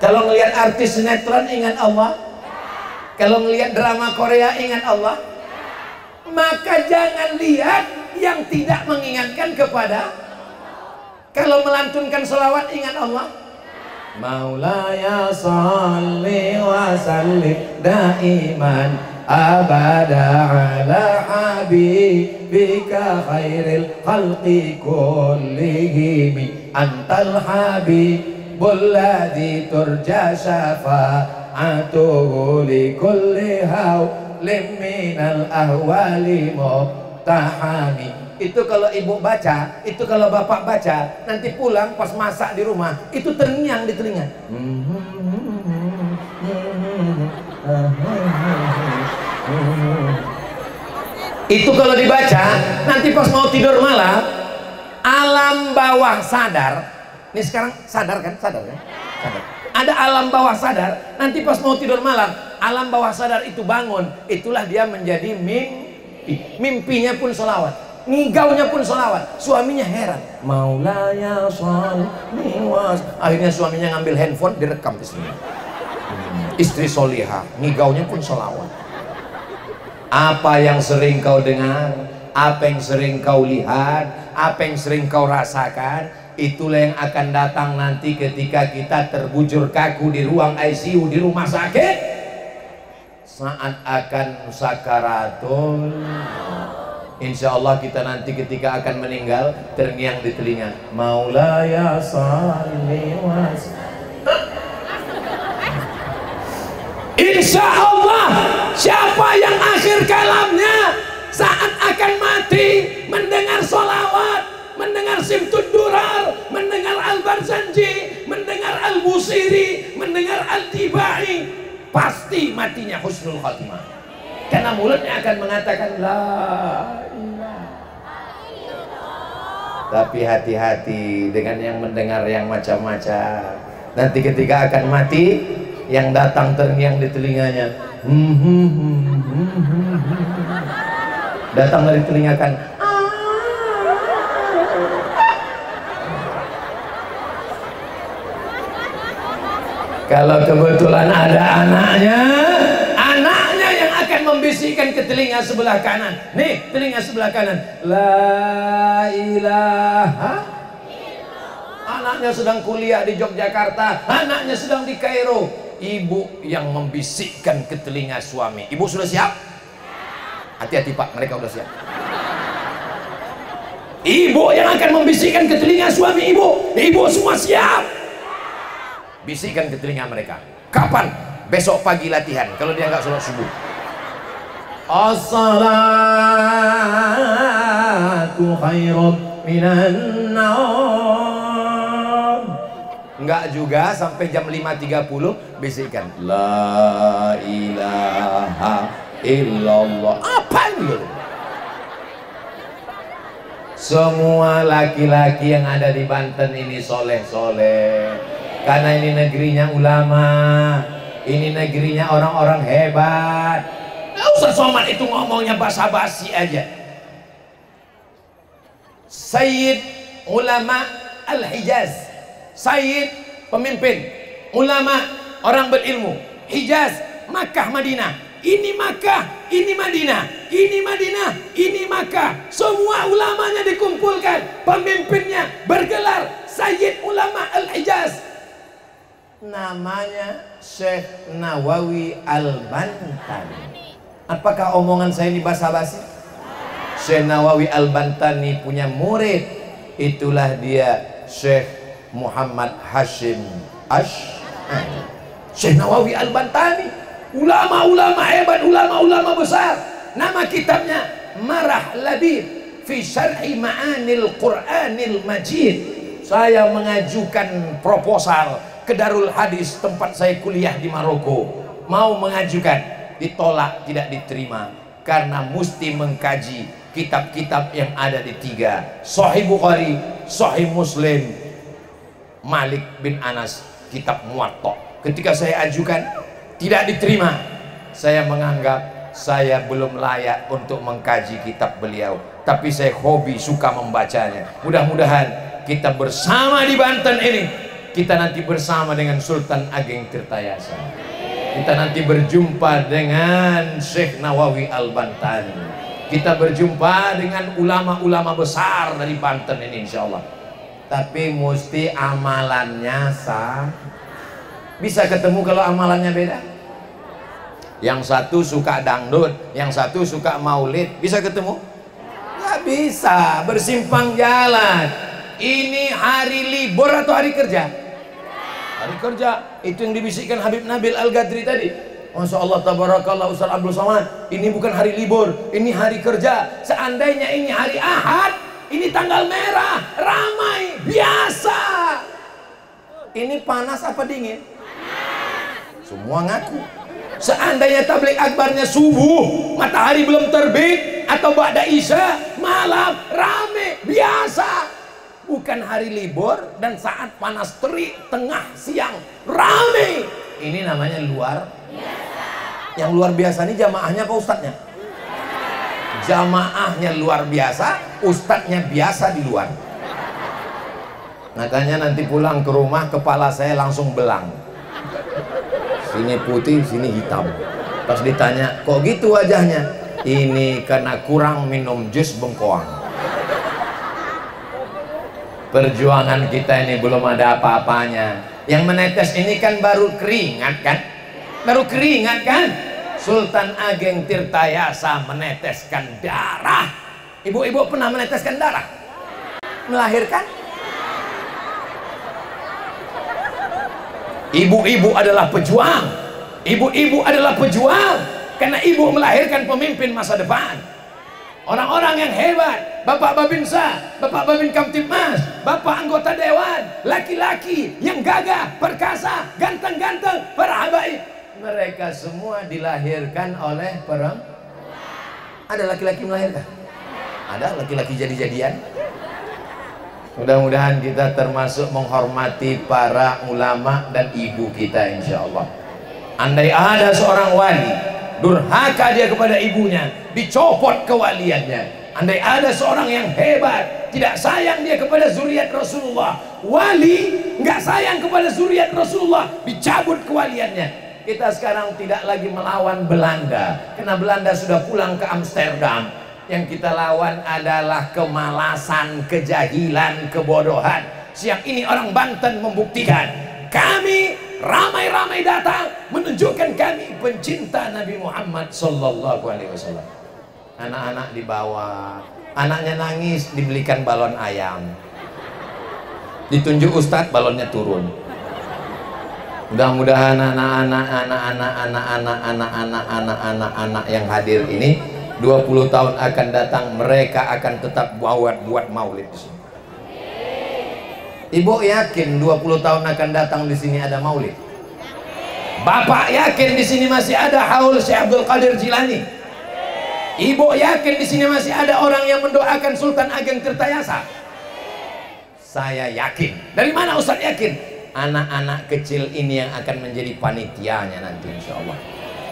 Kalau ngelihat artis sinetron, ingat Allah. Kalau ngelihat drama Korea, ingat Allah. Maka jangan lihat yang tidak mengingatkan kepada. Kalau melantunkan selawat, ingat Allah. Maulaya salli wa sallim daiman abada ala habibika khairil khalqi kullihim antal habibul ladzi turja syafa'atuhu li kulli hawlim minal ahwali muqtahami. Itu kalau ibu baca, itu kalau bapak baca, nanti pulang pas masak di rumah, itu terngiang di telinga. Itu kalau dibaca, nanti pas mau tidur malam, alam bawah sadar. Ini sekarang sadar kan? Sadar kan? Sadar. Ada alam bawah sadar, nanti pas mau tidur malam, alam bawah sadar itu bangun. Itulah dia menjadi mimpi. Mimpinya pun sholawat. Ngigaunya pun sholawat. Suaminya heran. Maulaya sholli was. Akhirnya suaminya ngambil handphone, direkam di sini. Istri solihah, ngigaunya pun sholawat. Apa yang sering kau dengar, apa yang sering kau lihat, apa yang sering kau rasakan, itulah yang akan datang nanti ketika kita terbujur kaku di ruang ICU di rumah sakit. Saat akan sakaratul. Insya Allah kita nanti ketika akan meninggal terngiang di telinga Maulaya salli wa sallim. Insya Allah siapa yang akhir kalamnya saat akan mati mendengar sholawat, mendengar Simtud Durar, mendengar Al-Barzanji, mendengar Al-Busiri, mendengar Al-Tibai, pasti matinya husnul khatimah. Karena mulutnya akan mengatakan la ilaha. Tapi hati-hati dengan yang mendengar yang macam-macam. Nanti ketika akan mati, yang datang terngiang di telinganya, datang dari telinga kan, kalau kebetulan ada anaknya yang akan membisikkan ke telinga sebelah kanan. Nih, telinga sebelah kanan. La ilaha. Anaknya sedang kuliah di Yogyakarta, anaknya sedang di Kairo. Ibu yang membisikkan ke telinga suami. Ibu sudah siap? Hati-hati Pak, mereka sudah siap. Ibu yang akan membisikkan ke telinga suami ibu. Ibu semua siap. Bisikkan ke telinga mereka. Kapan? Besok pagi latihan kalau dia nggak sholat subuh. As-salatu khairun minan naum. Enggak juga sampai jam 5.30 bisikkan la ilaha illallah. Apa ini? Semua laki-laki yang ada di Banten ini soleh-soleh. Karena ini negerinya ulama. Ini negerinya orang-orang hebat. Nggak usah Somad itu ngomongnya basa-basi aja. Sayyid ulama Al-Hijaz, Sayyid pemimpin ulama orang berilmu Hijaz, Makkah, Madinah. Ini Makkah, ini Madinah, ini Madinah, ini Makkah. Semua ulamanya dikumpulkan, pemimpinnya bergelar Sayyid ulama Al-Hijaz. Namanya Syekh Nawawi Al-Bantani. Apakah omongan saya ini basa-basi? Syekh Nawawi Al-Bantani punya murid. Itulah dia Syekh Muhammad Hashim Asy'ari. Syekh Nawawi Al-Bantani, ulama-ulama hebat, ulama-ulama besar. Nama kitabnya Marah Labib fi Syar'i Ma'anil Qur'anil Majid. Saya mengajukan proposal ke Darul Hadis tempat saya kuliah di Maroko, mau mengajukan, ditolak, tidak diterima karena mesti mengkaji kitab-kitab yang ada di 3 Sahih Bukhari, Sahih Muslim, Malik bin Anas, kitab Muwatta. Ketika saya ajukan tidak diterima, saya menganggap saya belum layak untuk mengkaji kitab beliau, tapi saya hobi suka membacanya. Mudah-mudahan kita bersama di Banten ini, kita nanti bersama dengan Sultan Ageng Tirtayasa, kita nanti berjumpa dengan Syekh Nawawi Al-Bantani, kita berjumpa dengan ulama-ulama besar dari Banten ini insya Allah. Tapi mesti amalannya sah. Bisa ketemu kalau amalannya beda? Yang satu suka dangdut, yang satu suka maulid, bisa ketemu? Nggak bisa, bersimpang jalan. Ini hari libur atau hari kerja? Hari kerja. Itu yang dibisikkan Habib Nabil Al-Gadri tadi. Masya Allah, tabarakallah Ustaz Abdul Somad, ini bukan hari libur, ini hari kerja. Seandainya ini hari Ahad, ini tanggal merah, ramai, biasa. Ini panas apa dingin? Semua ngaku. Seandainya tablik akbarnya subuh, matahari belum terbit, atau ba'da isya, malam, rame, biasa. Bukan hari libur dan saat panas terik, tengah siang, rame. Ini namanya luar biasa. Yang luar biasa ini jamaahnya apa ustadznya? Jamaahnya luar biasa, ustadznya biasa di luar. Makanya nanti pulang ke rumah kepala saya langsung belang. Sini putih, sini hitam. Pas ditanya, kok gitu wajahnya? Ini karena kurang minum jus bengkoang. Perjuangan kita ini belum ada apa-apanya. Yang menetes ini kan baru keringat kan? Baru keringat kan? Sultan Ageng Tirtayasa meneteskan darah. Ibu-ibu pernah meneteskan darah? Melahirkan? Ibu-ibu adalah pejuang. Ibu-ibu adalah pejuang. Karena ibu melahirkan pemimpin masa depan. Orang-orang yang hebat, Bapak Babinsa, Bapak Babin Kamtibmas, Bapak anggota dewan, laki-laki yang gagah, perkasa, ganteng-ganteng, para habaib. Mereka semua dilahirkan oleh perempuan. Ada laki-laki melahirkan? Ada laki-laki jadi-jadian? Mudah-mudahan kita termasuk menghormati para ulama dan ibu kita insya Allah. Andai ada seorang wali durhaka dia kepada ibunya, dicopot kewaliannya. Andai ada seorang yang hebat, tidak sayang dia kepada zuriat Rasulullah, wali nggak sayang kepada zuriat Rasulullah, dicabut kewaliannya. Kita sekarang tidak lagi melawan Belanda, karena Belanda sudah pulang ke Amsterdam. Yang kita lawan adalah kemalasan, kejahilan, kebodohan. Siang ini orang Banten membuktikan, kami ramai-ramai datang menunjukkan kami pencinta Nabi Muhammad sallallahu alaihi wasallam. Anak-anak dibawa, anaknya nangis dibelikan balon ayam. Ditunjuk ustadz, balonnya turun. Mudah-mudahan anak-anak yang hadir ini 20 tahun akan datang, mereka akan tetap buat maulid di sini. Ibu yakin 20 tahun akan datang di sini ada maulid? Bapak yakin di sini masih ada haul Syekh Abdul Qadir Jilani? Ibu yakin di sini masih ada orang yang mendoakan Sultan Ageng Tirtayasa? Saya yakin. Dari mana Ustaz yakin? Anak-anak kecil ini yang akan menjadi panitianya nanti insya Allah.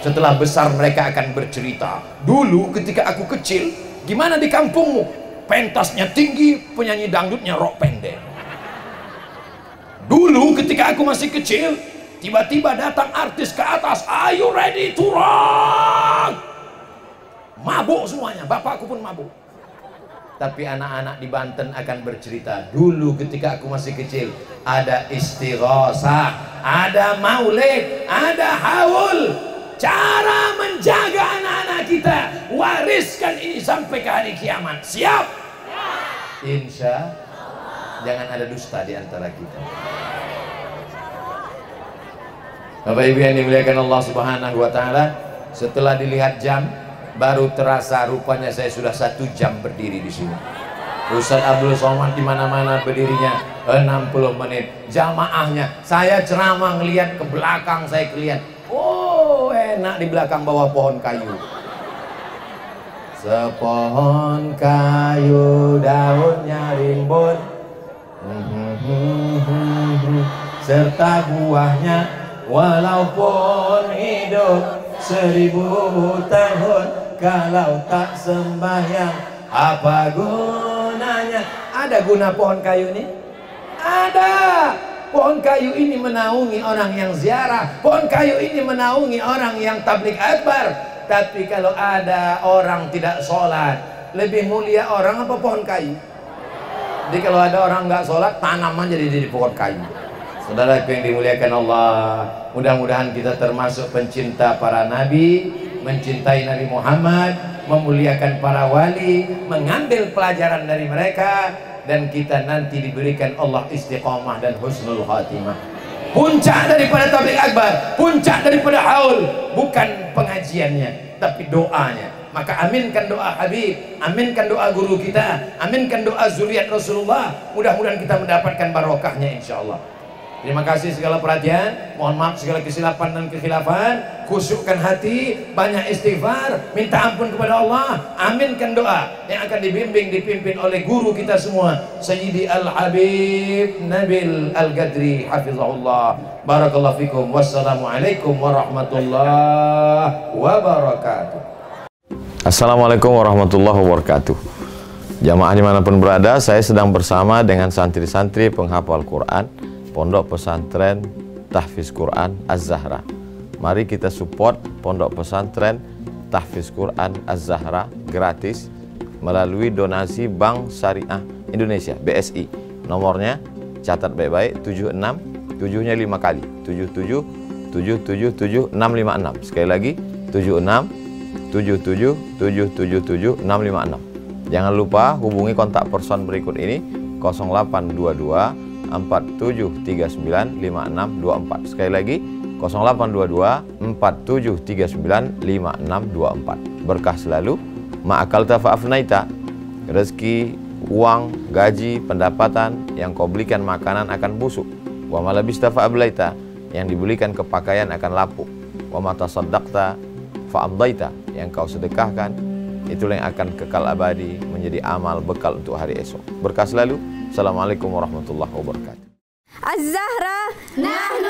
Setelah besar mereka akan bercerita, dulu ketika aku kecil gimana di kampungmu? Pentasnya tinggi, penyanyi dangdutnya rok pendek. Dulu ketika aku masih kecil, tiba-tiba datang artis ke atas, are you ready to rock? Mabuk semuanya, bapakku pun mabuk. Tapi anak-anak di Banten akan bercerita, dulu ketika aku masih kecil ada istighosah, ada maulid, ada haul. Cara menjaga anak-anak kita, wariskan ini sampai ke hari kiamat. Siap? Insya Allah. Jangan ada dusta di antara kita. Bapak Ibu yang dimuliakan Allah Subhanahu wa taala, setelah dilihat jam baru terasa rupanya saya sudah 1 jam berdiri di sini. Ustaz Abdul Somad di mana-mana berdirinya 60 menit. Jamaahnya, saya ceramah ngelihat ke belakang, saya kelihatan, oh enak di belakang bawah pohon kayu. Sepohon kayu daunnya rimbun, serta buahnya walaupun hidup 1000 tahun, kalau tak sembahyang apa gunanya? Ada guna pohon kayu ini? Ada. Pohon kayu ini menaungi orang yang ziarah, pohon kayu ini menaungi orang yang tabligh akbar. Tapi kalau ada orang tidak sholat, lebih mulia orang apa pohon kayu? Jadi kalau ada orang nggak sholat, tanam aja di pohon kayu. Saudara yang dimuliakan Allah, mudah-mudahan kita termasuk pencinta para nabi, mencintai Nabi Muhammad, memuliakan para wali, mengambil pelajaran dari mereka, dan kita nanti diberikan Allah istiqamah dan husnul khatimah. Puncak daripada tabligh akbar, puncak daripada haul, bukan pengajiannya, tapi doanya. Maka aminkan doa Habib, aminkan doa guru kita, aminkan doa zuriat Rasulullah. Mudah-mudahan kita mendapatkan barokahnya insyaallah. Terima kasih segala perhatian, mohon maaf segala kesilapan dan kekhilafan. Khusyukkan hati, banyak istighfar, minta ampun kepada Allah, aminkan doa yang akan dipimpin oleh guru kita semua, Sayyidi Al-Habib Nabil Al-Gadri hafizahullah. Barakallahu fikum. Wassalamualaikum warahmatullahi wabarakatuh. Assalamualaikum warahmatullahi wabarakatuh. Jamaah dimanapun berada, saya sedang bersama dengan santri-santri penghafal Quran Pondok Pesantren Tahfiz Quran Az-Zahra. Mari kita support Pondok Pesantren Tahfiz Quran Az-Zahra gratis melalui donasi Bank Syariah Indonesia (BSI). Nomornya catat baik-baik, 76 7-nya 5 kali, 77 777 656. Sekali lagi 76 77 777 656. Jangan lupa hubungi kontak person berikut ini 0822 4739 5624. Sekali lagi 0822 4739 5624. Berkah selalu, ma'akalta fa'afnaita. Rezeki, uang, gaji, pendapatan yang kau belikan makanan akan busuk. Wa malabista fa'ablaita, yang dibelikan kepakaian akan lapuk. Wa mata saddaqta fa'amdaita, yang kau sedekahkan itulah yang akan kekal abadi menjadi amal bekal untuk hari esok. Berkah selalu. Assalamualaikum warahmatullahi wabarakatuh. Az-Zahra nahnu